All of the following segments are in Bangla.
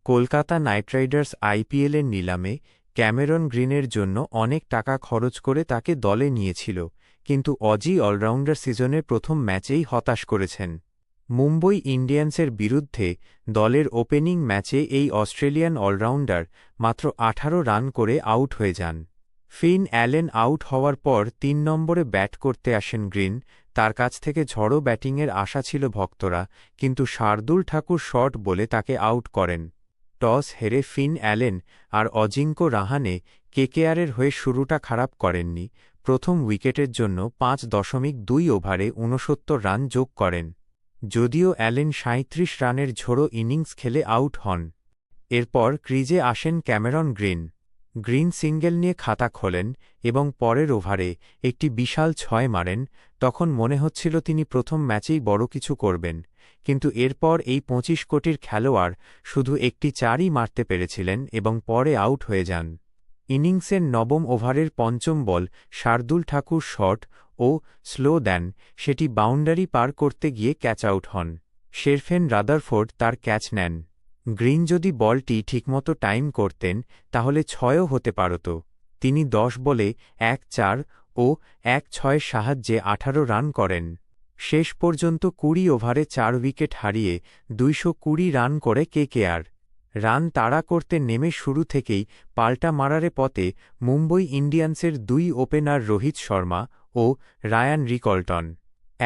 কলকাতা নাইট রাইডার্স আইপিএলের নিলামে ক্যামেরন গ্রিনের জন্য অনেক টাকা খরচ করে তাকে দলে নিয়েছিল, কিন্তু অজি অলরাউন্ডার সিজনের প্রথম ম্যাচেই হতাশ করেছেন। মুম্বই ইন্ডিয়ান্সের বিরুদ্ধে দলের ওপেনিং ম্যাচে এই অস্ট্রেলিয়ান অলরাউন্ডার মাত্র 18 রান করে আউট হয়ে যান। ফিন অ্যালেন আউট হওয়ার পর 3 নম্বরে ব্যাট করতে আসেন গ্রিন। তার কাছ থেকে ঝড়ো ব্যাটিংয়ের আশা ছিল ভক্তরা, কিন্তু শার্দুল ঠাকুর শর্ট বলে তাকে আউট করেন। টস হেরে ফিন অ্যালেন আর অজিঙ্ক্য রাহানে কেকেআরের হয়ে শুরুটা খারাপ করেননি। প্রথম উইকেটের জন্য 5.2 ওভারে 69 রান যোগ করেন। যদিও অ্যালেন 37 রানের ঝোড়ো ইনিংস খেলে আউট হন। এরপর ক্রিজে আসেন ক্যামেরন গ্রিন। গ্রিন সিঙ্গেল নিয়ে খাতা খোলেন এবং পরের ওভারে একটি বিশাল 6 মারেন। তখন মনে হচ্ছিল তিনি প্রথম ম্যাচেই বড় কিছু করবেন, কিন্তু এরপর এই 25 কোটির খেলোয়াড় শুধু একটি 4ই মারতে পেরেছিলেন এবং পরে আউট হয়ে যান। ইনিংসের নবম ওভারের পঞ্চম বল শার্দুল ঠাকুর শট ও স্লো দেন, সেটি বাউন্ডারি পার করতে গিয়ে ক্যাচ আউট হন। শেরফেন রাদারফোর্ড তার ক্যাচ নেন। গ্রিন যদি বলটি ঠিকমতো টাইম করতেন তাহলে 6ও হতে পারত। তিনি 10 বলে 1-4 ও 1-6 সাহায্যে 18 রান করেন। শেষ পর্যন্ত 20 ওভারে 4 উইকেট হারিয়ে 220 রান করে কেকেআর। রান তাড়া করতে নেমে শুরু থেকেই পাল্টা মারারে পথে মুম্বই ইন্ডিয়ান্সের 2 ওপেনার রোহিত শর্মা ও রায়ান রিকল্টন।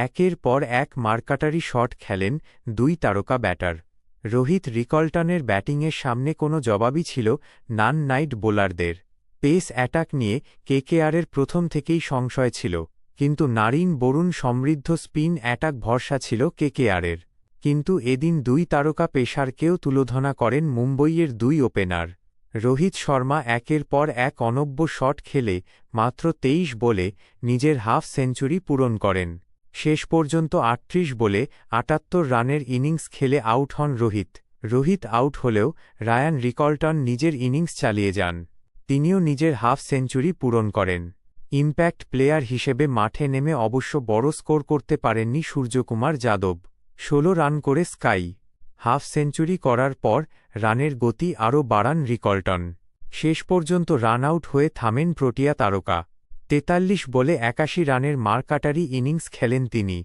একের পর এক মারকাটারি শট খেলেন 2 তারকা ব্যাটার। রোহিত রিকল্টনের ব্যাটিংয়ের সামনে কোনো জবাবই ছিল নান নাইট বোলারদের। পেস অ্যাটাক নিয়ে কেকেআরের প্রথম থেকেই সংশয় ছিল, কিন্তু নারিন বরুণ সমৃদ্ধ স্পিন অ্যাটাক ভরসা ছিল কেকেআরের। কিন্তু এদিন 2 তারকা পেসারকেও তুলোধনা করেন মুম্বইয়ের 2 ওপেনার। রোহিত শর্মা একের পর এক অনবদ্য শট খেলে মাত্র 23 বলে নিজের হাফ সেঞ্চুরি পূরণ করেন। শেষ পর্যন্ত 38 বলে 78 রানের ইনিংস খেলে আউট হন রোহিত। রোহিত আউট হলেও রায়ান রিকল্টন নিজের ইনিংস চালিয়ে যান। তিনিও নিজের হাফ সেঞ্চুরি পূরণ করেন। ইম্প্যাক্ট প্লেয়ার হিসেবে মাঠে নেমে অবশ্য বড় স্কোর করতে পারেননি সূর্যকুমার যাদব। 16 রান করে স্কাই। হাফ সেঞ্চুরি করার পর রানের গতি আরও বাড়ান রিকল্টন। শেষ পর্যন্ত রান আউট হয়ে থামেন প্রোটিয়া তারকা। 43 বলে 81 রানের মারকাটারি ইনিংস খেলেন তিনি।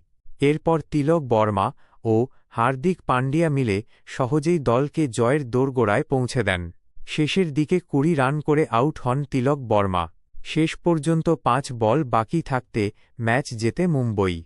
এরপর তিলক বর্মা ও হার্দিক পান্ডিয়া মিলে সহজেই দলকে জয়ের দোরগোড়ায় পৌঁছে দেন। শেষের দিকে 20 রান করে আউট হন তিলক বর্মা। শেষ পর্যন্ত 5 বল বাকি থাকতে ম্যাচ জেতে মুম্বই।